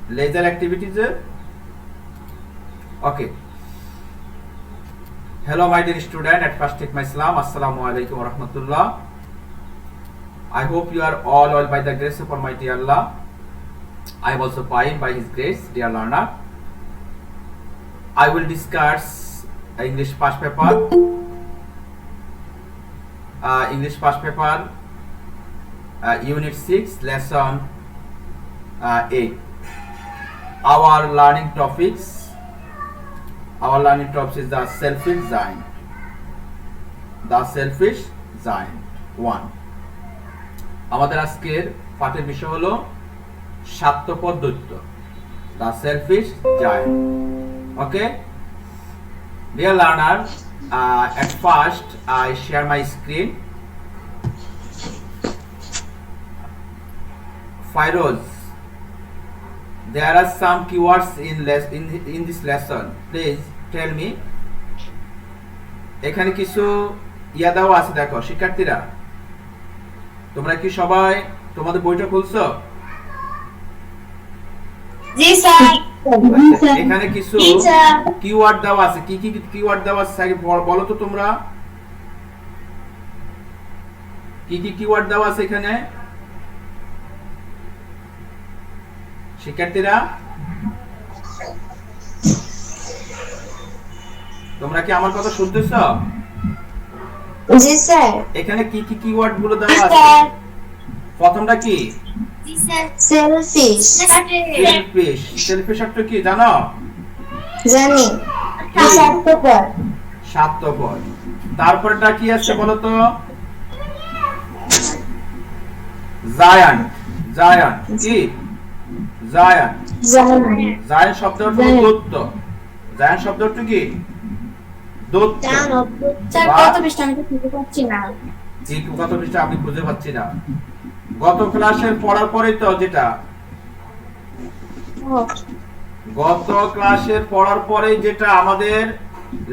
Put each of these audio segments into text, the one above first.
leisure activities. Okay. Hello, my dear student. At first, take my salam. Assalamu alaikum wa rahmatullah. I hope you are all well by the grace of Almighty Allah. I am also fine by His grace, dear learner. I will discuss English past paper. English past paper, Unit 6, Lesson 8. Our learning topics is the selfish giant. The selfish giant 1. আমাদের আজকের পাঠের বিষয় হলো স্বার্থপর দৈত্য, the selfish giant. Okay, dear learner, at first I share my screen. Fairoz, there are some keywords in this lesson. Please tell me. এখানে কিছু ইয়া দেওয়া আছে, দেখো শিক্ষার্থীরা, তোমরা কি সবাই তোমাদের বইটা খুলছো? জি স্যার। এখানে কিছু কিওয়ার্ড দেওয়া আছে। কি কি কিওয়ার্ড দেওয়া আছে আগে বলো তো তোমরা। কি কি কিওয়ার্ড দেওয়া আছে এখানে শিক্ষার্থীরা? তোমরা কি আমার কথা শুনতেছো? জি স্যার। এখানে কি কি কিওয়ার্ড গুলো দেওয়া আছে? প্রথমটা কি? জি স্যার। সেলফিশ। সেলফিশ। সেলফিশ অর্থ কি জানো? জানি। স্বার্থপর। স্বার্থপর। তারপরটা কি আছে বলো তো? জায়ান্ট। জায়ান্ট কি? জায়ান্ট। জায়ান্ট শব্দ অর্থ দৈত্য। জায়ান্ট শব্দ অর্থ কি? দৈত্য। স্যার কত পৃষ্ঠা আমি তো খুঁজে পাচ্ছি না। জি, কত পৃষ্ঠা আমি খুঁজে পাচ্ছি না। গত ক্লাসের পড়ার পরে তো যেটা গত ক্লাসের পড়ার পরে যেটা আমাদের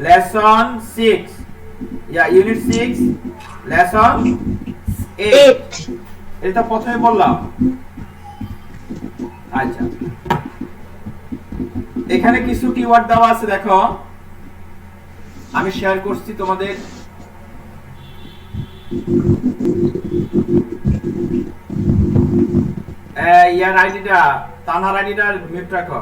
লেসন 6 ইউনিট 6 লেসন 8 এটা প্রথমে বললাম। আচ্ছা, এখানে কিছু কিওয়ার্ড দেওয়া আছে, দেখো আমি শেয়ার করছি তোমাদের। ইয়ার আইডিটা, তানহার আইডিটা মিউট রাখো।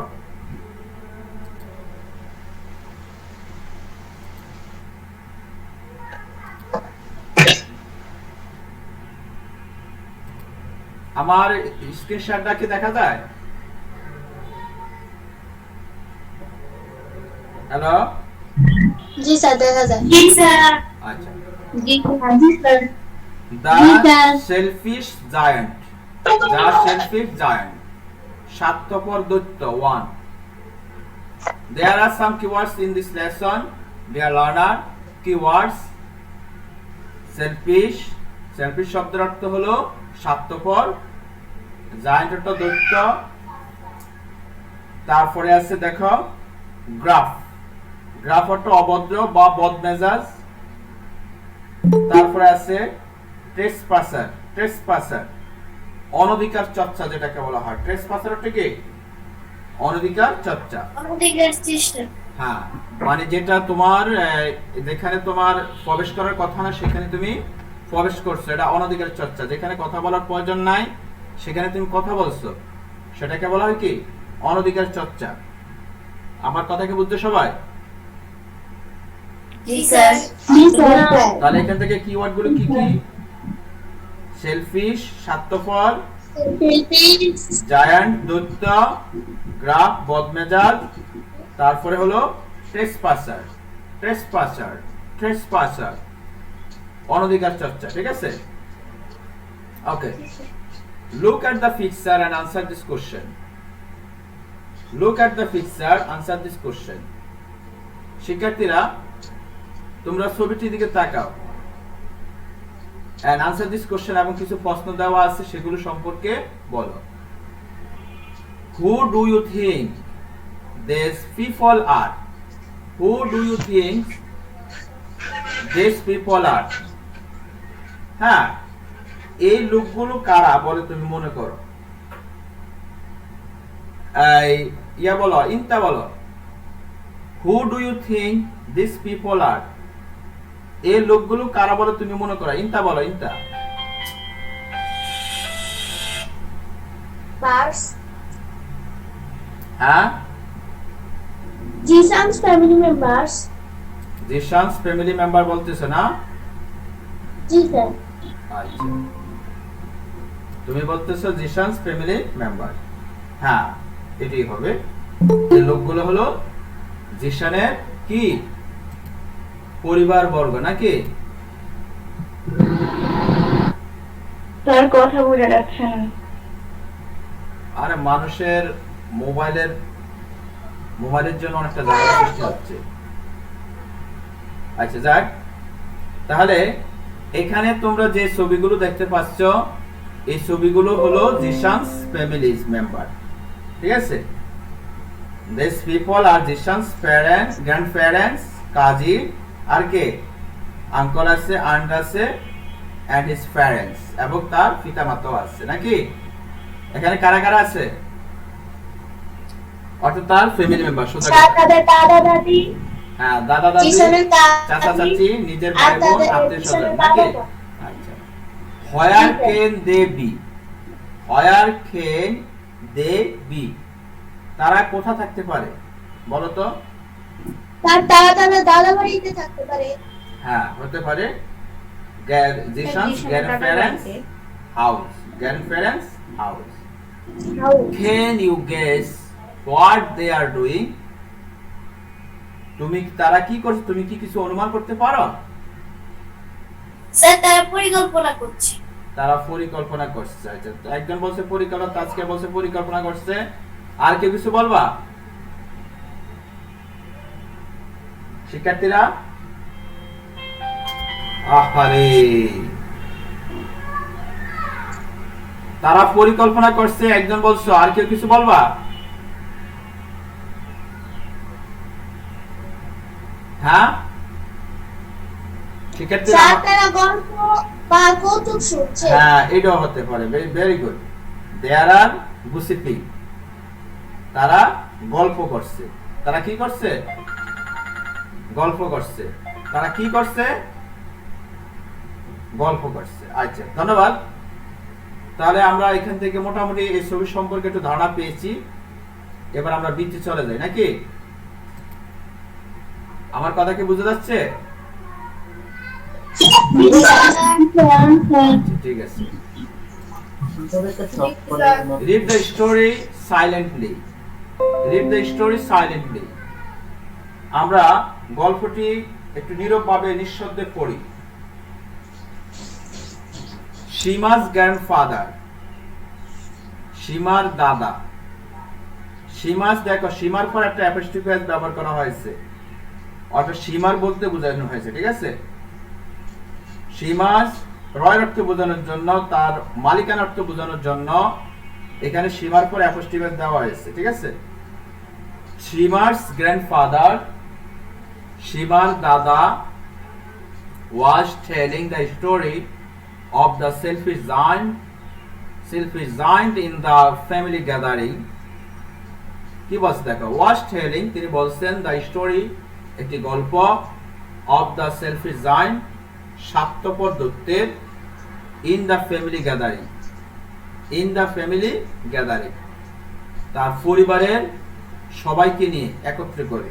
আমার স্ক্রিন শেয়ারটা কি দেখা যায়? হ্যালো, জি স্যার দেখা যায়। জি স্যার। আচ্ছা, জি sir. the selfish giant, the selfish giant, স্বার্থপর দৈত্য 1. There are some keywords in this lesson, dear learner. Keywords: selfish, selfish শব্দের অর্থ হলো স্বার্থপর, giant অর্থ দৈত্য। তারপরে আছে দেখো গ্রাফ, গ্রাফ অর্থ অভদ্র বা বদমেজাজ। তারপরে আছে ট্রেসপাসার, ট্রেসপাসার অনধিকার চর্চা যেটাকে বলা হয়। ট্রেসপাসার অর্থ কি? অনধিকার চর্চা, অনধিকার চেষ্টা। হ্যাঁ, মানে যেটা তোমার যেখানে তোমার প্রবেশ করার কথা না সেখানে তুমি প্রবেশ করছো, এটা অনধিকার চর্চা। যেখানে কথা বলার প্রয়োজন নাই সেখানে তুমি কথা বলছো, সেটাকে বলা হয় কি? অনধিকার চর্চা। আমার কথা কি বুঝছো সবাই? জি স্যার। জি স্যার। তাহলে এখান থেকে কিওয়ার্ড গুলো কি কি? সেলফিশ স্বার্থপর, জায়ান্ট দৈত্য, গ্রাফ বদমেজাজ, তারপরে হলো ট্রেসপাসার, ট্রেসপাসার, ট্রেসপাসার অনধিকার চর্চা। ঠিক আছে? ওকে, look at the picture and answer this question. Look at the picture, answer this question. শিক্ষার্থীরা তোমরা ছবিটির দিকে তাকাও and answer this question এবং কিছু প্রশ্ন দেওয়া আছে সেগুলো সম্পর্কে বলো। Who do you think these people are? Who do you think these people are? হ্যাঁ, এই লোকগুলো কারা বলে তুমি মনে করো? এই ইয়া বলো, ইনতা বলো। Who do you think this people are? এই লোকগুলো কারা বলে তুমি মনে করো? ইনতা বলো, ইনতা। Bars. হ্যাঁ, Jisang's family members. Jishan's family member বলতেছো না? জি স্যার। আচ্ছা, তুমি বলতেছো জিশানস ফ্যামিলি মেম্বার। হ্যাঁ, এটাই হবে। এই লোকগুলো হলো জিশানের কি পরিবার বর্গ নাকি? স্যার কথা বোঝা যাচ্ছে না। আরে মানুষের মোবাইলের জন্য অনেকটা ঝামেলা সৃষ্টি হচ্ছে। আচ্ছা যাক, তাহলে এখানে তোমরা যে ছবিগুলো দেখতে পাচ্ছ এই ছবিগুলো হলো জিশানস ফ্যামিলি মেম্বার, ঠিক আছে? This people are Jishan's parents, grandparents, কাজী, আর কে আঙ্কল আছে, আন্ট আছে, এন্ড হিজ প্যারেন্টস, এবং তার পিতামাতাও আছে নাকি? এখানে কারা কারা আছে? অর্থাৎ তার ফ্যামিলি মেম্বার। দাদা দাদি। হ্যাঁ, দাদা দাদি, জিশানের চাচা চাচি, নিজের ভাই বোন, আত্মীয় স্বজন নাকি? আচ্ছা, where can they be? Where can they be? তারা কোথা থাকতে পারে বলো তো? তার দাদা বাড়িতে থাকতে পারে। হ্যাঁ, হতে পারে Jishan's grandparents house, grandparents house. Can you guess what they are doing? তারা কি করছে? তুমি কি কিছু অনুমান করতে পারো? স্যার তারা পরিকল্পনা করছে। তারা পরিকল্পনা করছে। আচ্ছা, একজন বলছে পরিকল্পনা, আজকে বলছে পরিকল্পনা করছে, আর কেউ কিছু বলবা? শিক্ষার্থীরা, আহারে, তারা পরিকল্পনা করছে, একজন বলছো, আর কেউ কিছু বলবা? হ্যাঁ শিক্ষার্থীরা, স্যার তারা গল্প বা কৌতুক শুনছে। হ্যাঁ, এটাও হতে পারে। Very good. দেয়ার আর গুসিপিং, তারা গল্প করছে। তারা কি করছে? গল্প করছে। তারা কি করছে? গল্প করছে। আচ্ছা, ধন্যবাদ। তাহলে আমরা এখান থেকে মোটামুটি এই ছবি সম্পর্কে একটু ধারণা পেয়েছি। এবার আমরা বৃত্তি চলে যাই নাকি? আমার কথা কি বুঝা যাচ্ছে? ঠিক আছে। Read the story silently. Read the story silently. আমরা গল্পটি একটু নীরবভাবে নিঃশব্দে পড়ি। সীমা's grandfather, সীমার দাদা। সীমাস, দেখো সীমার পর একটা অ্যাপোস্ট্রফি এস ব্যবহার করা হয়েছে, অর্থাৎ সীমার বলতে বোঝানো হয়েছে, ঠিক আছে? সীমাস রয় অর্থ বোঝানোর জন্য, তার মালিকানা অর্থ বোঝানোর জন্য এখানে সীমার পর অ্যাপোস্ট্রফি এস দেওয়া হয়েছে, ঠিক আছে? সীমার গ্র্যান্ডফাদার, সীমার দাদা, was telling the story of the selfish giant in the family gathering. কি বলছে দেখো, was telling, তিনি বলছেন, the story, একটি গল্প, of the selfish giant, স্বার্থপর দৈত্যের, in the family gathering, in the family gathering, তার পরিবারের সবাইকে নিয়ে একত্রে করে,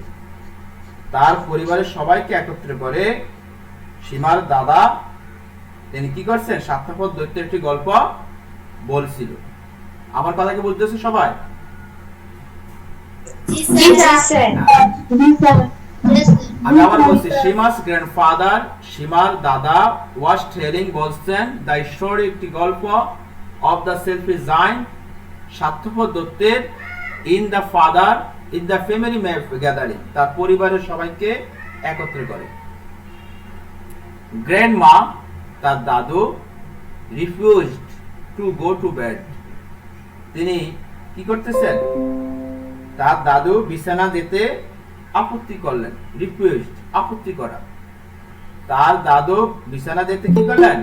তার পরিবারের সবাইকে একত্রে করে সীমার দাদা তিনি কি করছেন? স্বার্থপর দৈত্যের একটি গল্প বলছিল। আমার কথা কি বুঝতেছে সবাই? আমি আবার বলছি, সীমাস গ্র্যান্ডফাদার, সীমার দাদা, ওয়াজ টেলিং, বলছেন, দ্য স্টোরি, একটি গল্প, অফ দ্য সেলফিশ জায়ান্ট, স্বার্থপর দৈত্যের, in the father, in the family gathering, তার পরিবারের সবাইকে একত্রে করে। গ্র্যান্ডমা, তার দাদু, refused to go to bed, তিনি কি করতেছেন? তার দাদু বিছানা যেতে আপত্তি করলেন। রিফিউজড, আপত্তি করা। তার দাদু বিছানা যেতে কি করলেন?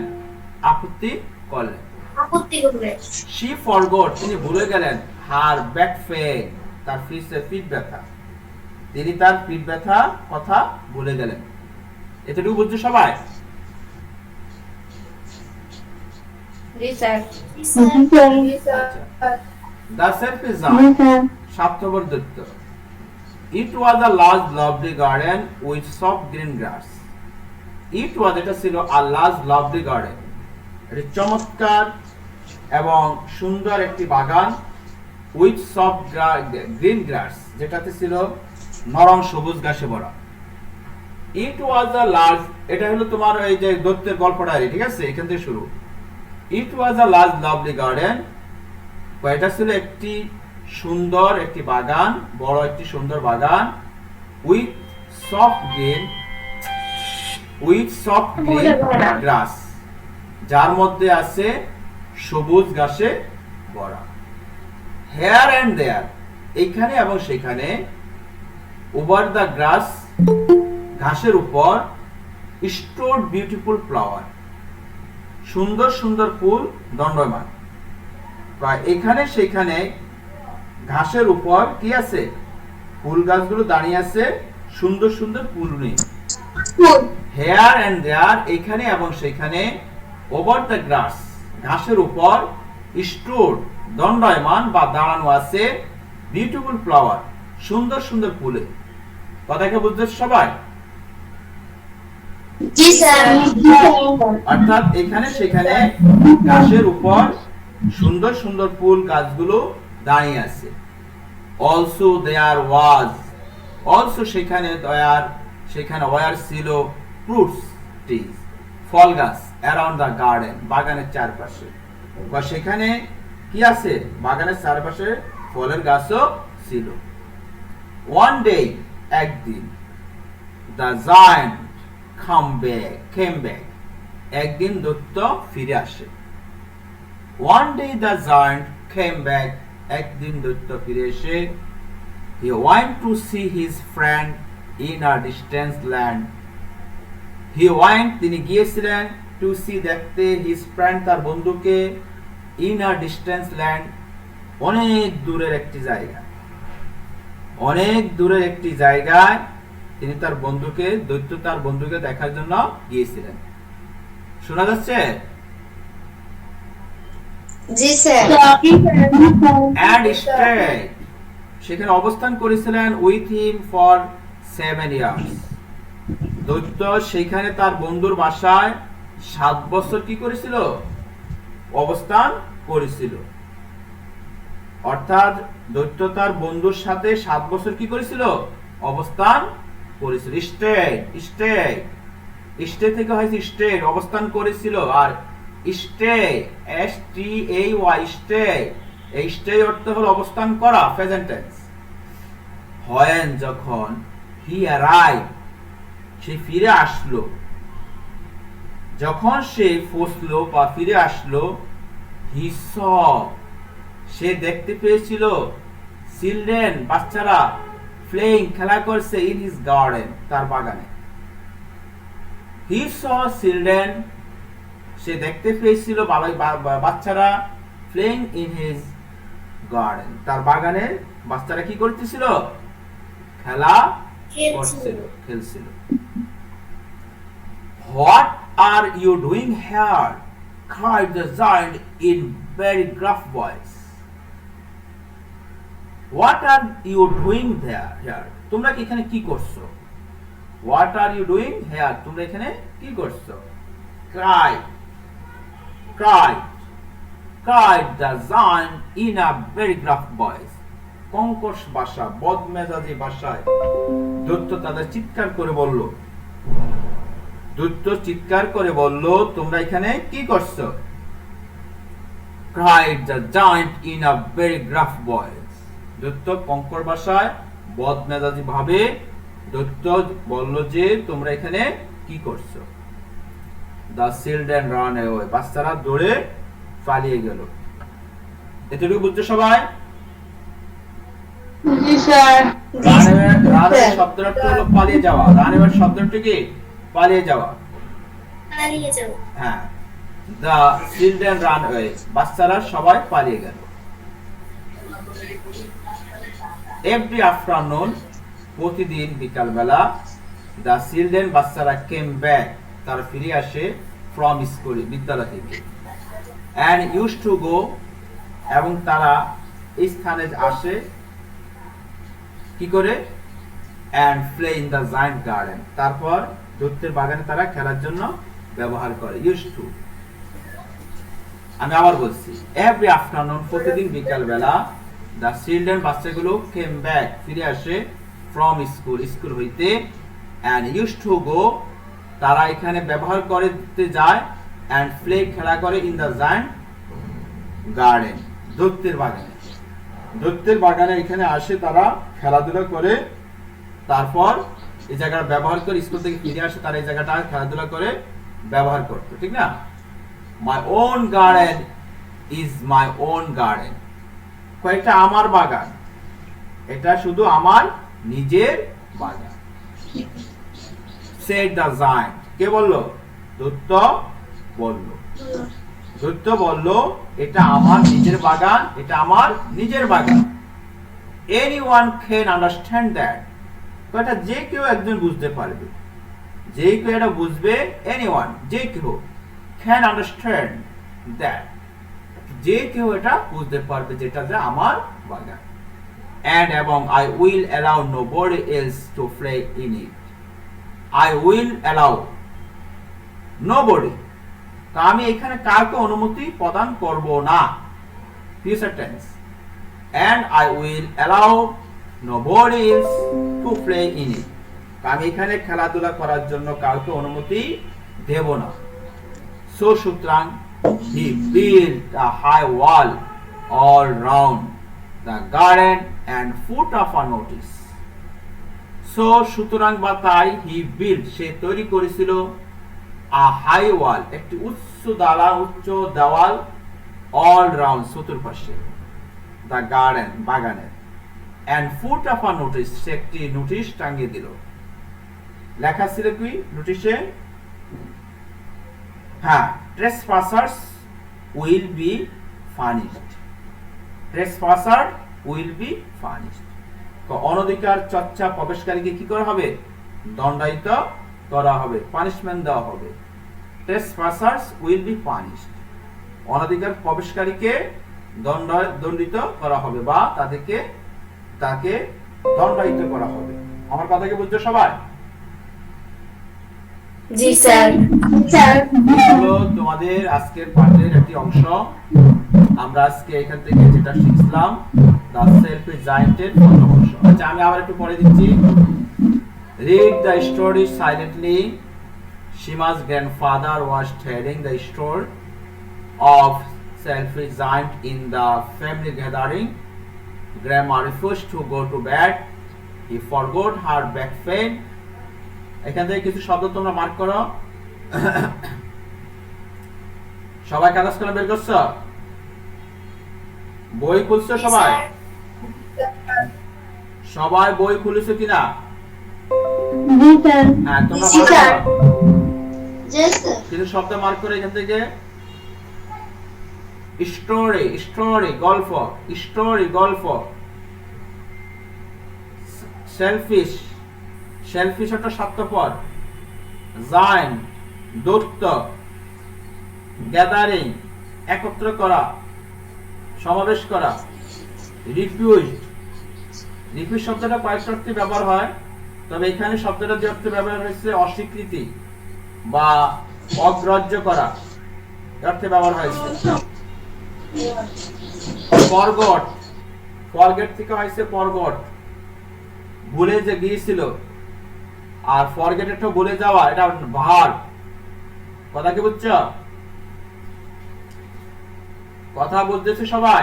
আপত্তি করলেন। আপত্তি করবে। she forgot তিনি ভুলে গেলেন her back pain তার পিঠ ব্যথা, তিনি তার পিঠ ব্যথা কথা ভুলে গেলেন। এতটুকু বুঝছো সবাই? জি স্যার। আচ্ছা। The self is on 7 নম্বর দৈত্য। It was a large lovely garden with soft green grass. It was এটা ছিল a large lovely garden, এটি চমৎকার এবং সুন্দর একটি বাগান with soft green grass, যেটাতে ছিল নরম সবুজ ঘাসে ভরা। It was a large, এটা হলো তোমার এই যে দৈত্যের গল্পটা, ঠিক আছে, এখান থেকে শুরু। It was a large lovely garden, এটা ছিল একটি সুন্দর একটি বাগান, বড় একটি সুন্দর বাগান with soft green grass, যার মধ্যে আছে সবুজ ঘাসে ভরা। Here and there, এখানে এবং সেখানে, over the grass, ঘাসের উপর, stored beautiful flower, সুন্দর সুন্দর ফুল দণ্ডায়মান। এখানে সেখানে ঘাসের উপর কি আছে? ফুল গাছগুলো দাঁড়িয়ে আছে, সুন্দর সুন্দর ফুল নিয়ে। Here and there, এখানে এবং সেখানে, over the grass, ঘাসের উপর, stored, দণ্ডায়মান বা দাঁড়ানো আছে, বিউটিফুল ফ্লাওয়ার, সুন্দর সুন্দর ফুলে। কথাকে বুঝতে সবাই? জি স্যার। অর্থাৎ এখানে সেখানে ঘাসের উপর সুন্দর সুন্দর ফুল গাছগুলো দাঁড়িয়ে আছে। Also there was, also সেখানে were ছিল fruits trees, ফল গাছ, around the garden, বাগানের চারপাশে। বা সেখানে কি আছে? বাগানের চারপাশে ফলের গাছও ছিল। One day, একদিন, the giant came back, একদিন দৈত্য ফিরে আসে। One day the giant came back, একদিন দৈত্য ফিরে এসে, he went to see his friend in a distant land. He went, তিনি গিয়েছিলেন, to see, দেখতে, his friend, তার বন্ধুকে, in a distant land, অনেক দূরের একটি জায়গা, অনেক দূরের একটি জায়গায় তিনি তার বন্ধুকে, দৈত্য তার বন্ধুকে দেখার জন্য গিয়েছিলেন। শোনা যাচ্ছে? জি স্যার। And stayed, সেখানে অবস্থান করেছিলেন, with him for 7 years. দৈত্য সেখানে তার বন্ধুর বাসায় 7 বছর কি করেছিল? অবস্থান করেছিল। অর্থাৎ দৈত্য তার বন্ধুর সাথে 7 বছর কি করেছিল? অবস্থান করেছিল। স্টে থেকে হয়েছে স্টেড, অবস্থান করেছিল। আর স্টে, STAY, স্টে, এই স্টে অর্থ হলো অবস্থান করা, প্রেজেন্ট টেন্স। when, যখন, he arrived, সে ফিরে আসলো, যখন সে পৌঁছলো বা ফিরে আসলো, he saw, সে দেখতে পেয়েছিল, children, বাচ্চারা, playing, খেলা করছে, in his garden, তার বাগানে। he saw children, সে দেখতে পেয়েছিল বাচ্চারা, playing in his garden, তার বাগানে বাচ্চারা কি করতেছিল? খেলা করছিল, খেলছিল। What are you doing here? cried the giant in very gruff voice. What are you doing here? তোমরা এখানে কি করছো? What are you doing here? তোমরা এখানে কি করছো? cried the giant in a very gruff voice. কঙ্কশ ভাষা, বদমেজাজি ভাষায় দৈত্য তাদের চিৎকার করে বলল, দৈত্য চিৎকার করে বলল, তোমরা এখানে কি করছো? cried the giant in a very gruff voice. দৈত্য কঙ্কর ভাষায় বদমেজাজি ভাবে দৈত্য বলল যে তোমরা এখানে কি করছো? The children ran away, বাচ্চারা দৌড়ে পালিয়ে গেল। এতটুকু বুঝছো সবাই? জি স্যার। রানের শব্দটা হলো পালিয়ে যাওয়া। রানের শব্দটা কি? পালিয়ে যাওয়া। পালিয়ে যাও। হ্যাঁ। দ্য চিলড্রেন রান ওয়ে, বাচ্চারা সবাই পালিয়ে গেল। এভরি আফটারনুন, প্রতিদিন বিকালবেলা, দ্য চিলড্রেন, বাচ্চারা কেম ব্যাক, তারা ফিরে আসে ফ্রম স্কুল, বিদ্যালয় থেকে, অ্যান্ড ইউজ টু গো, এবং তারা এই স্থানে আসে কি করে, and play in the giant garden, তারপর দৈত্যের বাগানে তারা খেলার জন্য ব্যবহার করে। ইউজ টু, আমি আবার বলছি, এভরি আফটারনুন, প্রতিদিন বিকালবেলা, দ্য চিলড্রেন, বাচ্চাগুলো কেম ব্যাক, ফিরে আসে ফ্রম স্কুল, স্কুল হইতে, অ্যান্ড ইউজ টু গো, তারা এখানে ব্যবহার করতে যায়, অ্যান্ড প্লে, খেলা করে, ইন দ্য জায়ান্ট গার্ডেন, দৈত্যের বাগানে। দৈত্যের বাগানে এখানে আসে, তারা খেলাধুলা করে, তারপর এই জায়গাটা ব্যবহার করে, স্কুল থেকে ফিরে আসে, তারা এই জায়গাটা খেলাধুলা করে ব্যবহার করতো, ঠিক না? My own garden is my own garden, এটা আমার বাগান, এটা শুধু আমার নিজের বাগান। সেড দ্য জায়ান্ট, কে বললো? দৈত্য বলল। দৈত্য বলল, এটা আমার নিজের বাগান, এটা আমার নিজের বাগান। এনিওয়ান ক্যান আন্ডারস্ট্যান্ড দ্যাট, এটা যে কেউ একজন বুঝতে পারবে, যে কেউ এটা বুঝবে। এনিওয়ান, যে কেউ, ক্যান আন্ডারস্ট্যান্ড দ্যাট, যে কেউ এটা বুঝতে পারবে যেটা যে আমার বাগান। And এবং I will allow nobody else to play in it. I will allow nobody, তা আমি এখানে কাউকে অনুমতি প্রদান করব না, future tense. And I will allow nobody else to play in it, আমি এখানে খেলাধুলা করার জন্য কাউকে অনুমতি দেব না। So সুতরাং he built a high wall all round the garden and put up a notice. So সুতরাং বা তাই, he built, সে তৈরি করেছিল, a high wall, একটি উচ্চ দেওয়াল, all round, চতুর্পাশে, the garden, বাগানের, and put up a notice, সে একটি নোটিশ টাঙিয়ে দিল। লেখা ছিল কি নোটিশে? হ্যাঁ, trespassers will be punished. Trespasser will be punished. অনধিকার চর্চা প্রবেশকারীকে কি করা হবে? দণ্ডায়িত করা হবে, পানিশমেন্ট দেওয়া হবে। Trespassers will be punished. অনধিকার প্রবেশকারীকে দণ্ডিত করা হবে, বা তাকে দণ্ডায়িত করা হবে। আমার কথা কি বুঝছো সবাই? জি স্যার। হলো তোমাদের আজকের পাঠের একটি অংশ। আমরা আজকে এখান থেকে যেটা শিখলাম, দ্য সেলফ জায়ান্টের প্রথম অংশ। আচ্ছা, আমি আবার একটু পড়ে দিচ্ছি। Read the story silently. Shima's grandfather was telling the story of selfish giant in the family gathering. Grandma refused to go to bed. He forgot her back pain. এখান থেকে কিছু শব্দ তোমরা মার্ক করো। সবাই কাগজ কলম বের করছো? বই খুলছো সবাই? সবাই বই খুলেছো কিনা? জি স্যার। হ্যাঁ, তোমরা জি স্যার। মার্ক করো। জি স্যার। কিছু শব্দ মার্ক করে এখান থেকে। স্টোরি, স্টোরি, গল্প, স্টোরি, গল্প। সেলফিশ, সেলফিশ একটা স্বার্থপর। জায়ান্ট, দৈত্য। গ্যাদারিং, একত্র করা, সমাবেশ করা। রিফিউজ, রিফিউজ শব্দটা কয়েকটা অর্থে ব্যবহার হয়, তবে এখানে শব্দটা যে অর্থে ব্যবহার হয়েছে অস্বীকৃতি বা অগ্রাহ্য করা অর্থে ব্যবহার হয়েছে। ফরগট, ফরগেট থেকে হয়েছে ফরগট, ভুলে যে গিয়েছিল। আর ফরগেট একটা ভুলে যাওয়া, এটা ভার। কথা কি বুঝছো? কথা বুঝতেছে সবাই?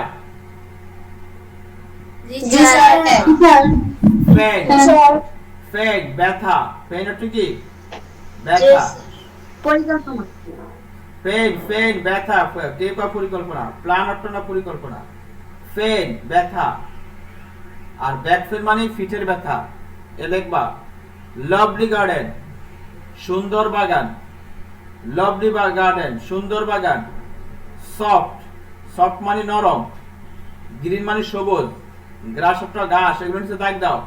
জি স্যার। পেইন, পেইন, ব্যথা। পেইন অর্থ কি? ব্যথা। পরিকল্পনা। পেইন, পেইন, ব্যথা। কে কয় পরিকল্পনা? প্ল্যান অর্থ না পরিকল্পনা। পেইন, ব্যথা। আর ব্যাক পেইন মানে ফিটের ব্যথা। এ লিখবা। লাভলি গার্ডেন, সুন্দর বাগান। লাভলি বা গার্ডেন, সুন্দর বাগান। সফট, সফট মানে নরম, গ্রিন মানে সবুজ, গ্রাস অফ ঘাস, এগুলো নিচে দাগ দাও।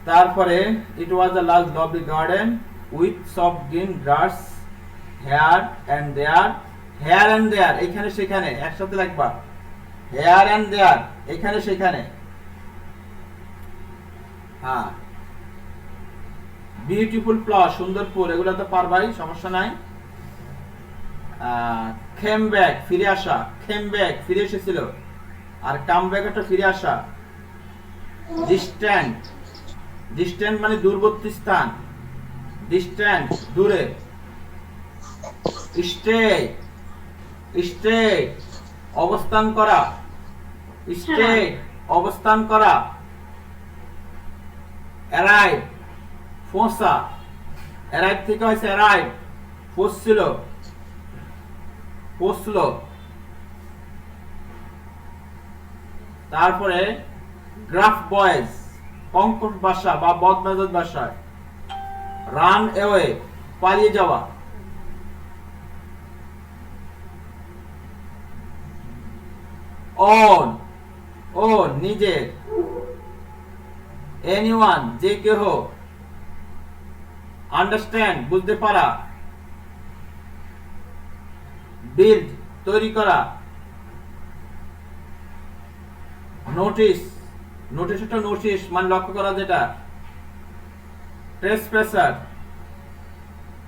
তারপরে it was the large lovely garden with soft green grass here and there. Here and there এখানে সেখানে একসাথে লাগবা। হেয়ার এন্ড দেয়ার এখানে সেখানে। হ্যাঁ, বিউটিফুল ফ্লাওয়ার, সুন্দর ফুল, এগুলো তো পারবাই, সমস্যা নাই। খেম ব্যাক ফিরে আসা, খেম ব্যাক ফিরে এসেছিল, আর কাম ব্যাক একটা ফিরে আসা। ডিস্ট্যান্ট, ডিস্ট্যান্ট মানে দূরবর্তী স্থান, ডিস্ট্যান্ট দূরে। স্টে, স্টে অবস্থান করা, স্টে অবস্থান করা। অ্যারাইভ পৌঁছা, অ্যারাইভ থেকে হয়েছে অ্যারাইভ, পৌঁছছিল, পৌঁছলো। তারপরে গ্রাফ বয়েজ কঙ্কট ভাষা বা বদমেজাজ ভাষায়। রান এওয়ে পালিয়ে যাওয়া। অন, ও নিজে। এনিওয়ান যে কেহ। আন্ডারস্ট্যান্ড বুঝতে পারা। বিল্ড তৈরি করা। নোটিস, নোটিস একটা নোটিস মানে লক্ষ্য করা যেটা। ট্রেসপ্যাসার,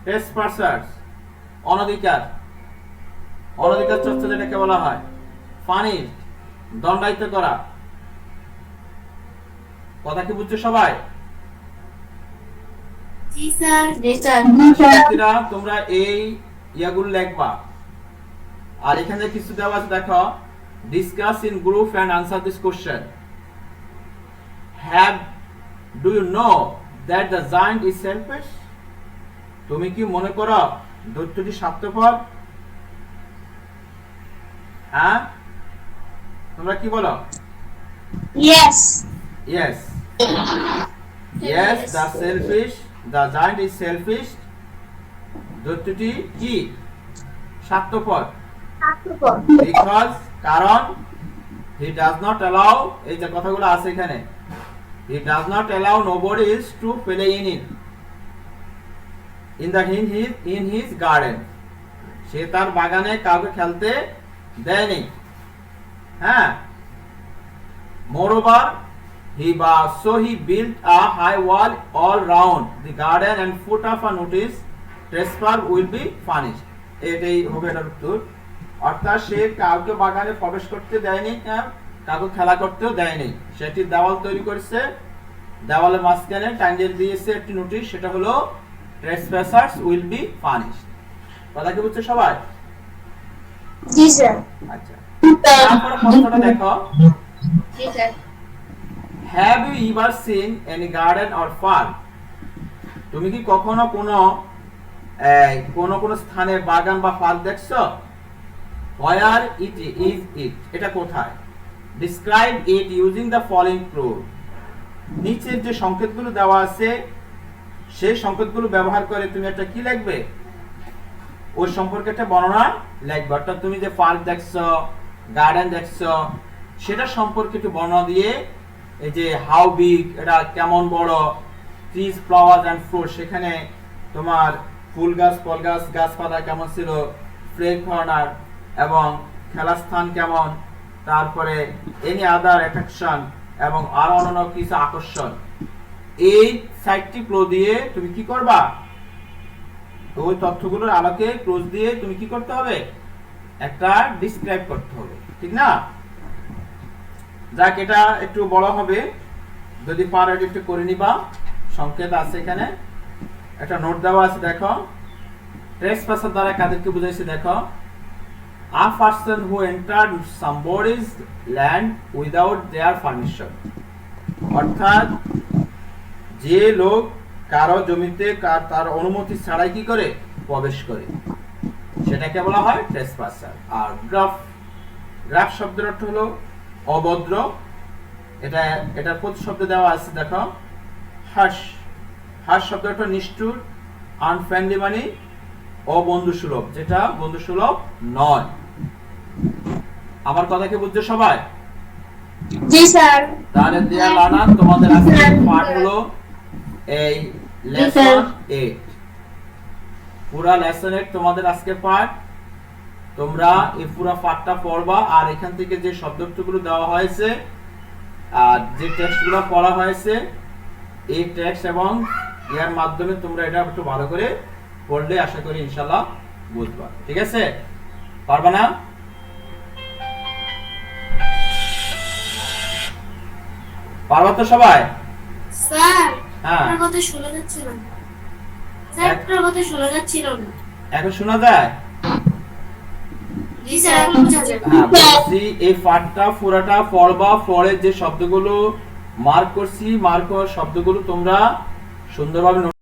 ট্রেসপাসার্স অনধিকার, অনধিকার চর্চা যেটাকে বলা হয়। পানিশ দণ্ডায়িত করা। কথা কি বুঝছো সবাই? জি স্যার। জি স্যার। শিক্ষার্থীরা তোমরা এই ইয়াগুলো লিখবা। আর এখানে কিছু দেওয়া আছে দেখো। Discuss in group and answer this question. Have do you know that the giant is selfish? তুমি কি মনে করো দৈত্যটি স্বার্থপর? হ্যাঁ, তোমরা কি বলো? Yes. Yes. Yes, the selfish, the giant is selfish. দৈত্যটি কি স্বার্থপর? Because কারণ he does not allow, এই যে কথাগুলো আছে এখানে, he does not allow nobody else to play in it, in his garden. সে তার বাগানে কাউকে খেলতে দেয়নি। হ্যাঁ, moreover he built a high wall all round the garden and put up a notice, trespass will be punished. এটাই হবে এটার উত্তর। অর্থাৎ সে কাউকে বাগানে প্রবেশ করতে দেয়নি, কাউকে খেলা করতেও দেয়নি। সেটি দেওয়াল তৈরি করেছে, দেওয়ালের মাঝখানে টাঙ্গিয়ে দিয়েছে একটি নোটিশ, সেটা হলো trespassers will be punished. কথা কি বুঝছো সবাই? জি স্যার। আচ্ছা, তারপরে প্রশ্নটা দেখো। জি sir. Have you ever seen any garden or park? তুমি কি কখনো কোন স্থানে বাগান বা পার্ক দেখছো? Where it is it? এটা কোথায়? Describe it using the following clue. নিচের যে সংকেতগুলো দেওয়া আছে সেই সংকেতগুলো ব্যবহার করে তুমি একটা কি লিখবে? ওই সম্পর্কে একটা বর্ণনা লিখবে। অর্থাৎ তুমি যে পার্ক দেখছো, গার্ডেন দেখছো, সেটা সম্পর্কে একটু বর্ণনা দিয়ে, এই যে হাউ বিগ, এটা কেমন বড়, ট্রিজ ফ্লাওয়ার্স এন্ড ফ্রুট, সেখানে তোমার ফুল গাছ, ফল গাছ, গাছপালা কেমন ছিল, প্লে কর্নার এবং খেলার স্থান কেমন, তারপরে এনি আদার অ্যাট্রাকশন এবং আরো অন্যান্য কিছু আকর্ষণ। এই সাইটটি ক্লো দিয়ে তুমি কি করবা? ওই তথ্যগুলোর আলোকে ক্লোজ দিয়ে তুমি কি করতে হবে? একটা ডিসক্রাইব করতে হবে, ঠিক না? যাক, এটা একটু বড় হবে, যদি পারো একটু করে নিবা। সংকেত আছে এখানে, একটা নোট দেওয়া আছে দেখো। ট্রেসপাসার দ্বারা কাদেরকে বুঝাইছে দেখো। A person who entered somebody's land without their permission. অর্থাৎ যে লোক কারো জমিতে তার অনুমতি ছাড়াই কি করে প্রবেশ করে, সেটাকে বলা হয় ট্রেসপাসার। আর গ্রাফ, গ্রাফ শব্দের অর্থ হলো অভদ্র। এটা প্রতিশব্দ দেওয়া আছে দেখো। হাস, হাস শব্দের অর্থ নিষ্ঠুর, আনফ্রেন্ডলি মানে অবন্ধুসুলভ, যেটা বন্ধুসুলভ নয়। আমার কথা কি বুঝছো সবাই? জি স্যার। তাহলে দেয়া লার্নার তোমাদের আজকে পাঠ হলো এই লেসন 8। পুরা লেসন 8 তোমাদের আজকে পাঠ। তোমরা এই পুরো পাঠটা পড়বা, আর এখান থেকে যে শব্দগুলো দেওয়া হয়েছে আর যে টেক্সটগুলো পড়া হয়েছে, এই টেক্সট এবং এর মাধ্যমে তোমরা এটা একটু ভালো করে পড়লে আশা করি ইনশাআল্লাহ বুঝবা। ঠিক আছে? পারবা না? পারবা তো সবাই? স্যার হ্যাঁ। আপনার কথা শোনা যাচ্ছিল না। স্যার আপনার কথা শোনা যাচ্ছিল না। এখন শোনা যায়? জি স্যার, এখন বোঝা যাবে। হ্যাঁ, বলছি এই পাঠটা পুরাটা পড়বা, পরে যে শব্দগুলো মার্ক করছি, মার্ক হওয়ার শব্দগুলো তোমরা সুন্দরভাবে